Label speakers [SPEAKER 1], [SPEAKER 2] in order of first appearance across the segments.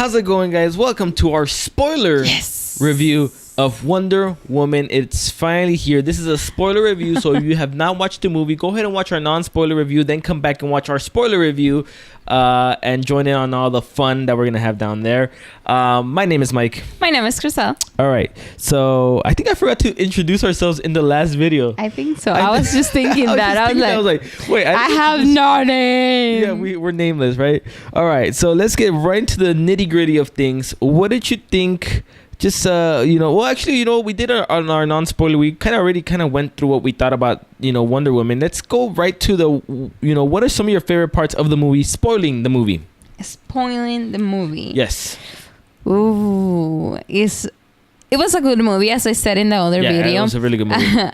[SPEAKER 1] How's it going, guys? Welcome to our spoiler review of Wonder Woman. It's finally here. This is a spoiler review, so if you have not watched the movie, go ahead and watch our non-spoiler review, then come back and watch our spoiler review and join in on all the fun that we're going to have down there. My name is Mike.
[SPEAKER 2] My name is Crystal.
[SPEAKER 1] All right. So I think I forgot to introduce ourselves in the last video.
[SPEAKER 2] I think so. I was just thinking that.
[SPEAKER 1] I was like, wait.
[SPEAKER 2] I have no name.
[SPEAKER 1] Yeah, we're nameless, right? All right. So let's get right into the nitty-gritty of things. What did you think? Just we did on our non-spoiler. We already went through what we thought about Wonder Woman. Let's go right to the what are some of your favorite parts of the movie? Spoiling the movie. Yes.
[SPEAKER 2] Ooh, it was a good movie, as I said in the other video.
[SPEAKER 1] Yeah, it was a really good movie.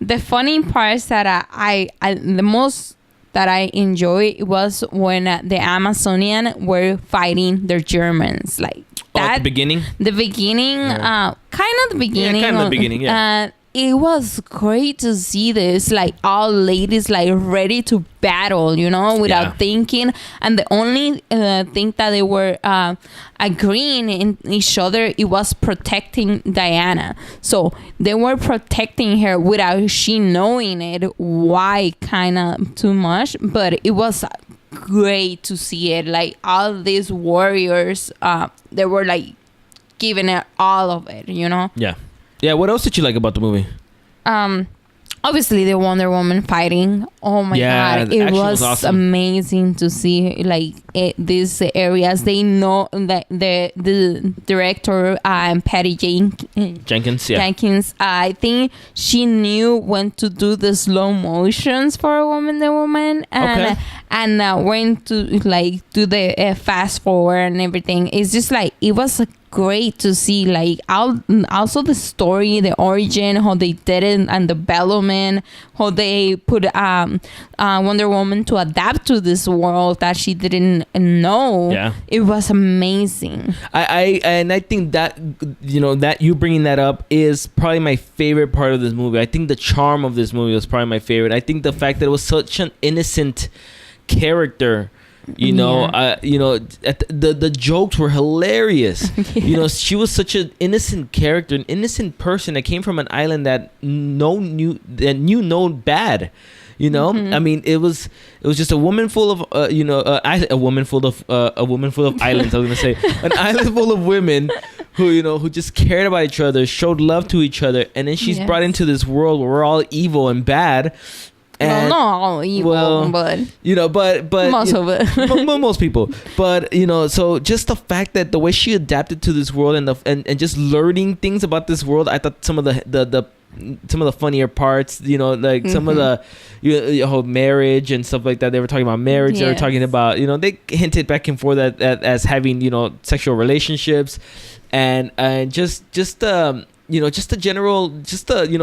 [SPEAKER 2] The funny parts that I the most that I enjoy was when the Amazonian were fighting their Germans, like.
[SPEAKER 1] At the beginning?
[SPEAKER 2] The beginning, kind of the beginning.
[SPEAKER 1] Yeah, kind of the beginning, yeah.
[SPEAKER 2] It was great to see this, like, all ladies, like, ready to battle, without thinking. And the only thing that they were agreeing in each other, it was protecting Diana. So they were protecting her without she knowing it, why kind of too much. But it was great to see it, like all these warriors they were like giving it all of it.
[SPEAKER 1] Yeah, what else did you like about the movie?
[SPEAKER 2] Obviously the Wonder Woman fighting. Oh my god, it was awesome. Amazing to see like these areas. They know that the director Patty Jenkins, I think she knew when to do the slow motions for a woman and when to like do the fast forward and everything. It's just like it was great to see, like also the story, the origin, how they did it, and the development, how they put Wonder Woman to adapt to this world that she didn't know.
[SPEAKER 1] Yeah,
[SPEAKER 2] it was amazing.
[SPEAKER 1] I think that that you bringing that up is probably my favorite part of this movie. I think the charm of this movie was probably my favorite. I think the fact that it was such an innocent character. The jokes were hilarious. She was such an innocent character, an innocent person that came from an island that knew no bad. I mean, it was just a woman full of a woman full of islands. I was gonna say an island full of women who just cared about each other, showed love to each other, and then she's brought into this world where we're all evil and bad. And,
[SPEAKER 2] not all evil, but
[SPEAKER 1] most
[SPEAKER 2] of it,
[SPEAKER 1] most people. But so just the fact that the way she adapted to this world and just learning things about this world, I thought some of the funnier parts, some of the whole marriage and stuff like that. They were talking about marriage. They were talking about they hinted back and forth as having sexual relationships, and just the general,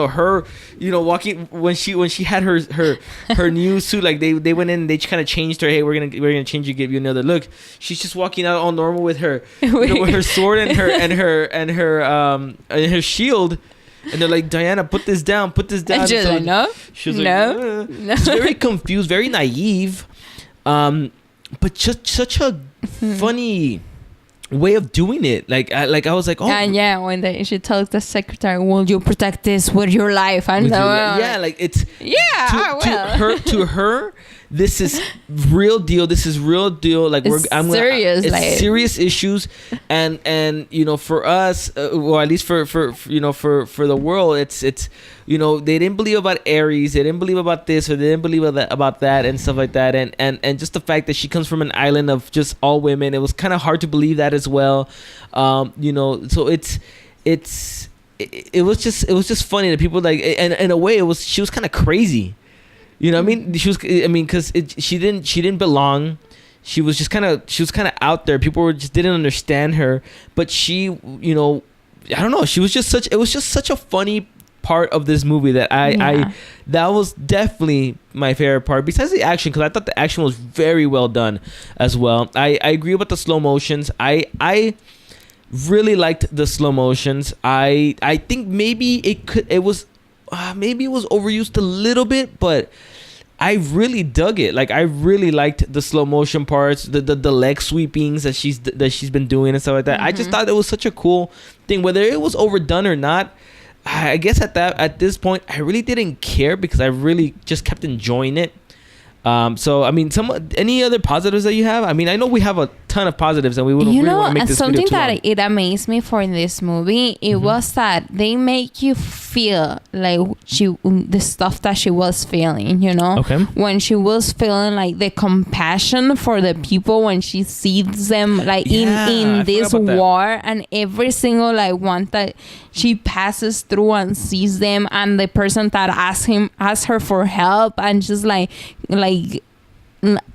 [SPEAKER 1] her, walking when she had her new suit, like they went in and they kind of changed her. Hey, we're gonna change you, give you another look. She's just walking out all normal with her, with her sword and her shield. And they're like, Diana, put this down.
[SPEAKER 2] She's like, no.
[SPEAKER 1] She was like, She's very confused, very naive, but just such a funny way of doing it. Like I was like, oh,
[SPEAKER 2] and when she tells the secretary, will you protect this with your life? And
[SPEAKER 1] like it's to her this is real deal. Like it's serious issues, and for us, or at least for the world, it's they didn't believe about Ares, they didn't believe about this, or they didn't believe about that and stuff like that, and just the fact that she comes from an island of just all women, it was kind of hard to believe that as well. So it was just funny that people like, and in a way she was kind of crazy. I mean, because she didn't belong. She was kind of out there. People just didn't understand her. But she, I don't know. It was just such a funny part of this movie that that was definitely my favorite part. Besides the action, because I thought the action was very well done as well. I agree with the slow motions. I really liked the slow motions. I think maybe it was overused a little bit, but I really dug it. Like I really liked the slow motion parts, the leg sweepings that she's been doing and stuff like that. I just thought it was such a cool thing, whether it was overdone or not. I guess at this point I really didn't care because I really just kept enjoying it. So I mean, any other positives that you have? I mean, I know we have a ton of positives, and we wouldn't really want to make this video too long.
[SPEAKER 2] Something that it amazed me for this movie, it was that they make you feel like the stuff that she was feeling, you know?
[SPEAKER 1] Okay.
[SPEAKER 2] When she was feeling like the compassion for the people when she sees them like in this war, and every single like one that she passes through and sees them, and the person that asks her for help, and just like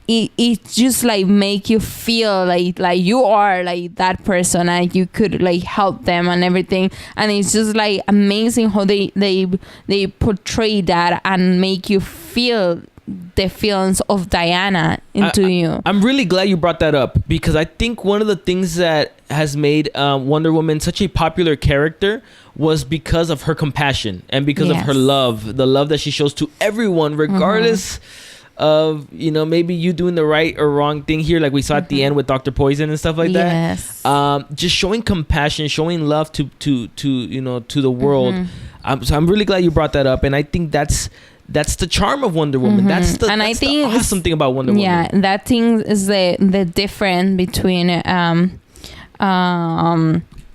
[SPEAKER 2] it just like make you feel like you are like that person and you could like help them and everything. And it's just like amazing how they portray that and make you feel the feelings of Diana into you.
[SPEAKER 1] I'm really glad you brought that up, because I think one of the things that has made Wonder Woman such a popular character was because of her compassion and because of her love, the love that she shows to everyone, regardless of, you know, maybe you doing the right or wrong thing here, like we saw at the end with Dr. Poison and stuff like that. Just showing compassion, showing love to you know, to the world. So I'm really glad you brought that up, and I think that's the charm of Wonder Woman. That's the awesome thing about Wonder Woman.
[SPEAKER 2] Yeah, that thing is the difference between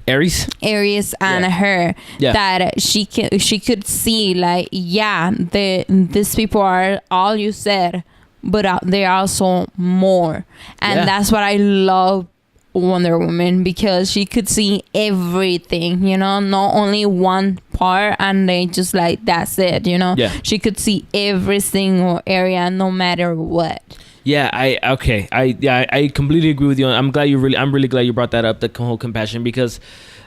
[SPEAKER 2] Aries and her, that she could see like, these people are all you said, but they are also more, and that's what I love Wonder Woman, because she could see everything, you know, not only one part and they just like that's it, you know. She could see every single area, no matter what. I completely agree with you. I'm really glad you brought that up, the whole compassion, because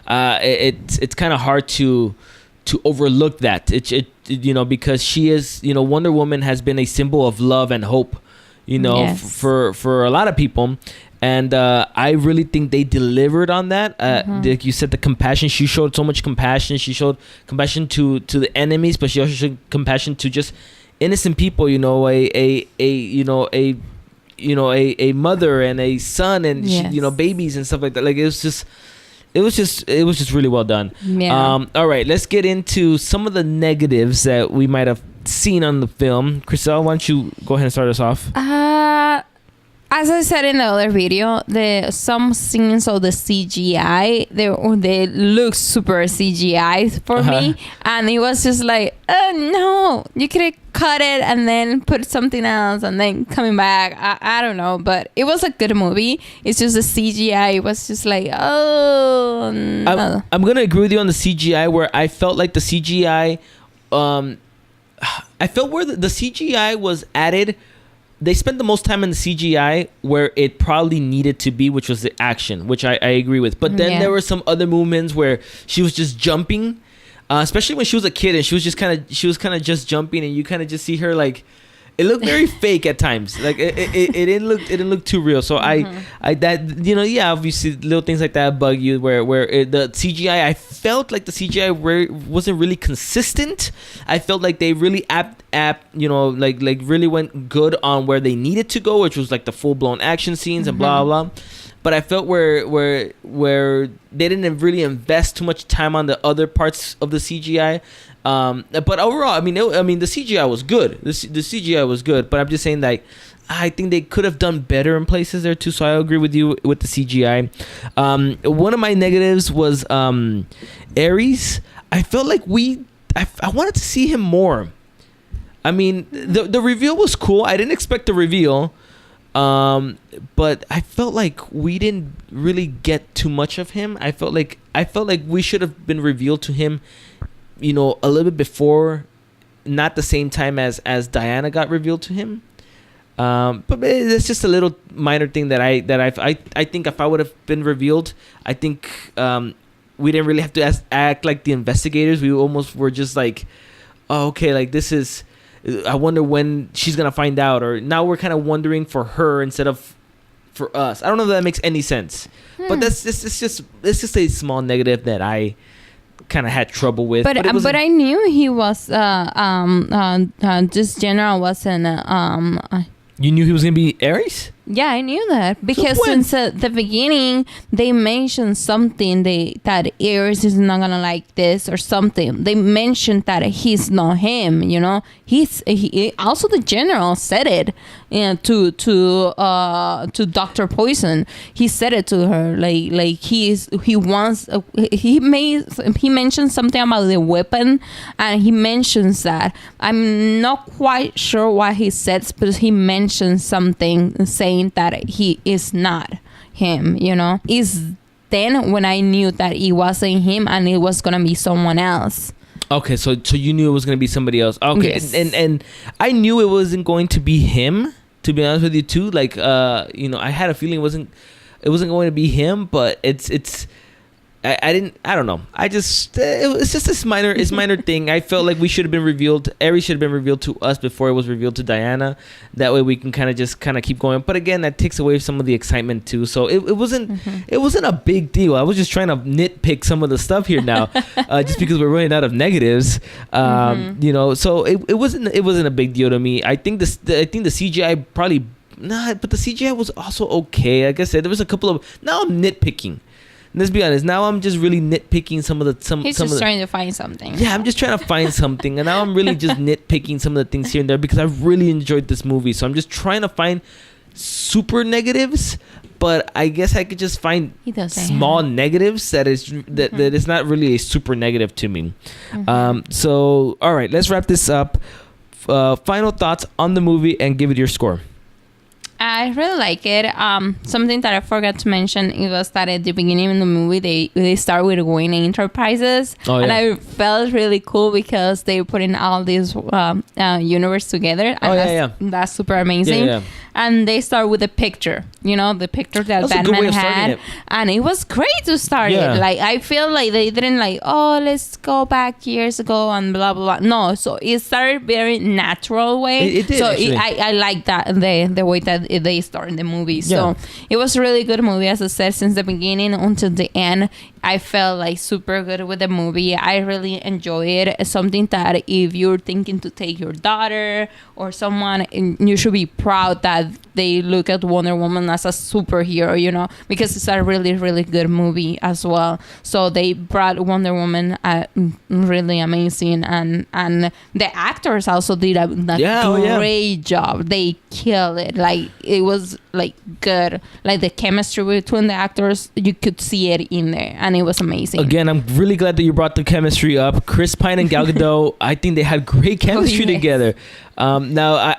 [SPEAKER 2] it's kind of hard to overlook that. It you know, because she is, you know, Wonder Woman has been a symbol of love and hope, you know, for a lot of people. And I really think they delivered on that. Like you said, the compassion. She showed so much compassion. She showed compassion to the enemies, but she also showed compassion to just innocent people. You know, a mother and a son, and she, you know, babies and stuff like that. Like it was just really well done. All right, let's get into some of the negatives that we might have seen on the film. Chriselle, why don't you go ahead and start us off? As I said in the other video, some scenes of the CGI, they look super CGI for me, and it was just like, oh no, you could have cut it and then put something else and then coming back. I don't know, but it was a good movie. It's just the CGI. It was just like, oh no.
[SPEAKER 1] I'm gonna agree with you on the CGI, where I felt like the CGI, I felt where the CGI was added. They spent the most time in the CGI where it probably needed to be, which was the action, which I agree with. But then there were some other movements where she was just jumping, especially when she was a kid, and she was kind of just jumping, and you kind of just see her like, it looked very fake at times. Like it didn't look too real. So I that, you know, obviously little things like that bug you, where the CGI, I felt like the CGI wasn't really consistent. I felt like they really you know, like really went good on where they needed to go, which was like the full blown action scenes and blah blah. But I felt where they didn't really invest too much time on the other parts of the CGI. But overall, I mean, the CGI was good. The CGI was good. But I'm just saying, like, I think they could have done better in places there too. So I agree with you with the CGI. One of my negatives was Ares. I felt like I wanted to see him more. I mean, the reveal was cool. I didn't expect the reveal. But I felt like we didn't really get too much of him. I felt like we should have been revealed to him, you know, a little bit before, not the same time as Diana got revealed to him. But it's just a little minor thing that I think if I would have been revealed, I think we didn't really have to act like the investigators. We almost were just like, oh, okay, like this is, I wonder when she's gonna find out, or now we're kind of wondering for her instead of for us. I don't know if that makes any sense, but it's just a small negative that I kind of had trouble with.
[SPEAKER 2] But I knew he was this general wasn't
[SPEAKER 1] you knew he was gonna be Ares?
[SPEAKER 2] Yeah, I knew that because since the beginning they mentioned something that Ares is not gonna like this or something. They mentioned that he's not him. You know, he also the general said it, to Dr. Poison. He said it to her like he mentioned something about the weapon, and he mentions that. I'm not quite sure what he says, but he mentioned something saying that he is not him, you know. Is then when I knew that it wasn't him and it was gonna be someone else.
[SPEAKER 1] Okay, so you knew it was gonna be somebody else. Okay,
[SPEAKER 2] yes.
[SPEAKER 1] and I knew it wasn't going to be him, to be honest with you too. Like you know, I had a feeling it wasn't going to be him, but I don't know. It's just this minor thing. I felt like we should have been revealed. Ares should have been revealed to us before it was revealed to Diana. That way we can kind of keep going. But again, that takes away some of the excitement too. So it wasn't a big deal. I was just trying to nitpick some of the stuff here now, just because we're running out of negatives. You know, so it wasn't a big deal to me. I think the CGI probably but the CGI was also okay. Like I said, there was a couple of. Now I'm nitpicking. Let's be honest. Now I'm just really nitpicking
[SPEAKER 2] He's just trying to find something.
[SPEAKER 1] Yeah, I'm just trying to find something, and now I'm really just nitpicking some of the things here and there because I really enjoyed this movie. So I'm just trying to find super negatives, but I guess I could just find small negatives that is not really a super negative to me. So all right, let's wrap this up. Final thoughts on the movie and give it your score.
[SPEAKER 2] I really like it. Something that I forgot to mention, it was that at the beginning of the movie they start with Wayne Enterprises, and I felt really cool because they put in all these universe together, and that's super amazing. And they start with a picture, the picture that Batman had, and it was great to start it. Like, I feel like they didn't let's go back years ago and blah blah blah. No, so it started very natural way.
[SPEAKER 1] It did.
[SPEAKER 2] So I like that the way that they started the movie. So it was a really good movie, as I said, since the beginning until the end. I felt like super good with the movie. I really enjoy it. It's something that if you're thinking to take your daughter or someone, you should be proud that they look at Wonder Woman as a superhero, because it's a really, really good movie as well. So they brought Wonder Woman really amazing, and the actors also did a great job. They killed it. Like, it was good. Like, the chemistry between the actors, you could see it in there, and it was amazing.
[SPEAKER 1] Again, I'm really glad that you brought the chemistry up. Chris Pine and Gal Gadot, I think they had great chemistry together. Now,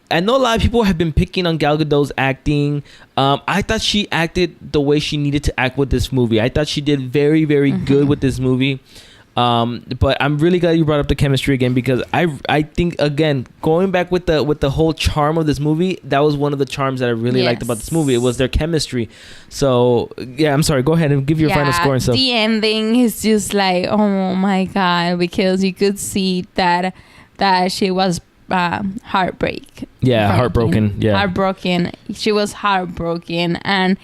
[SPEAKER 1] I know a lot of people have been picking on Gal Gadot's acting. I thought she acted the way she needed to act with this movie. I thought she did very, very good with this movie. But I'm really glad you brought up the chemistry again, because I think, again, going back with the whole charm of this movie, that was one of the charms that I really liked about this movie. It was their chemistry. So yeah, I'm sorry, go ahead and give your final score and stuff.
[SPEAKER 2] The ending is just like, oh my god, because you could see that she was heartbroken. She was heartbroken, and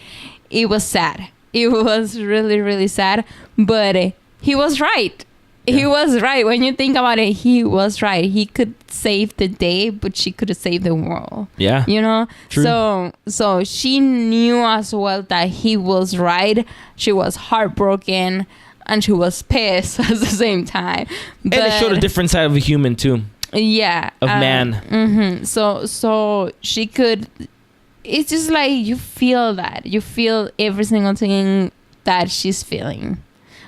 [SPEAKER 2] it was sad. It was really, really sad, but he was right. He was right. When you think about it, he was right. He could save the day, but she could have saved the world. Yeah. True. So she knew as well that he was right. She was heartbroken, and she was pissed at the same time.
[SPEAKER 1] But, and it showed a different side of a human too.
[SPEAKER 2] Yeah.
[SPEAKER 1] Of man.
[SPEAKER 2] So she could... It's just like you feel that. You feel every single thing that she's feeling.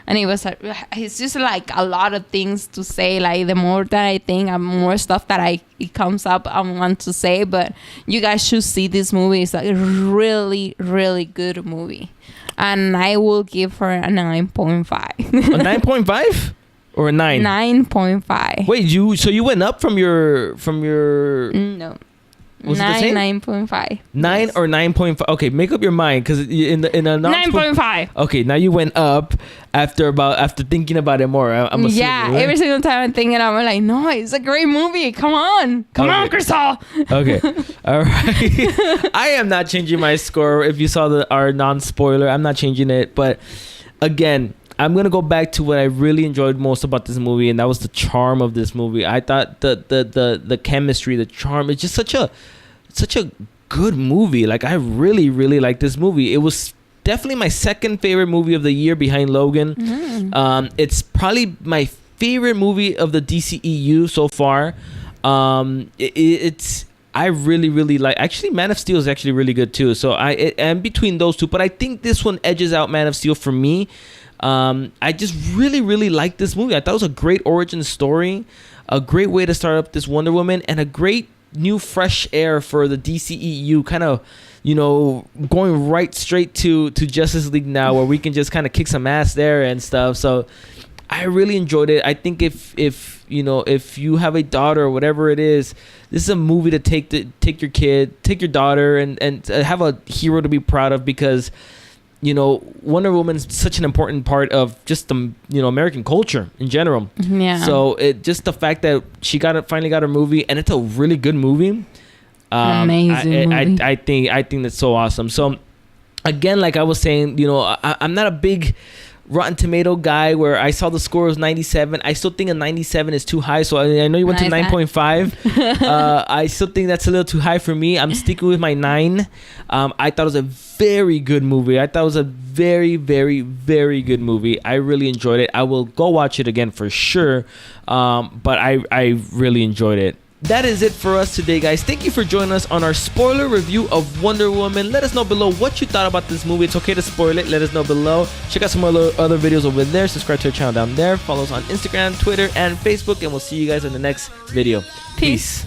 [SPEAKER 2] And it's just like a lot of things to say. Like, the more that I think, more stuff that it comes up, I want to say. But you guys should see this movie. It's like a really, really good movie. And I will give her a 9.5.
[SPEAKER 1] A 9.5? Or a 9?
[SPEAKER 2] 9.5.
[SPEAKER 1] Wait, you went up from your...
[SPEAKER 2] No. Was 9.5.
[SPEAKER 1] 9 or 9.5? Okay, make up your mind, because in a
[SPEAKER 2] 9.5.
[SPEAKER 1] Okay, now you went up after thinking about it more. I'm assuming, right?
[SPEAKER 2] Every single time I'm thinking, I'm like, no, it's a great movie. Come on, Crystal.
[SPEAKER 1] Okay, all right. I am not changing my score. If you saw our non-spoiler, I'm not changing it. But again, I'm gonna go back to what I really enjoyed most about this movie, and that was the charm of this movie. I thought the chemistry, the charm, it's just such a good movie. Like, I really, really like this movie. It was definitely my second favorite movie of the year behind Logan. It's probably my favorite movie of the DCEU so far. It's I really, really like. Actually, Man of Steel is actually really good too. So I'm between those two, but I think this one edges out Man of Steel for me. I just really, really like this movie. I thought it was a great origin story, a great way to start up this Wonder Woman, and a great new fresh air for the DCEU. Kind of, going right straight to Justice League now, where we can just kind of kick some ass there and stuff. So I really enjoyed it. I think if you have a daughter or whatever it is, this is a movie to take your kid, take your daughter, and have a hero to be proud of, because Wonder Woman's such an important part of just the American culture in general.
[SPEAKER 2] Yeah.
[SPEAKER 1] So it just the fact that she finally got her movie, and it's a really good movie.
[SPEAKER 2] Amazing movie.
[SPEAKER 1] I think that's so awesome. So again, like I was saying, I'm not a big Rotten Tomato guy where I saw the score was 97. I still think a 97 is too high. So I know you went to 9.5. I still think that's a little too high for me. I'm sticking with my 9. I thought it was a very good movie. I thought it was a very, very, very good movie. I really enjoyed it. I will go watch it again for sure. But I really enjoyed it. That is it for us today, guys. Thank you for joining us on our spoiler review of Wonder Woman. Let us know below what you thought about this movie. It's okay to spoil it. Let us know below. Check out some other videos over there. Subscribe to our channel down there. Follow us on Instagram, Twitter, and Facebook. And we'll see you guys in the next video. Peace.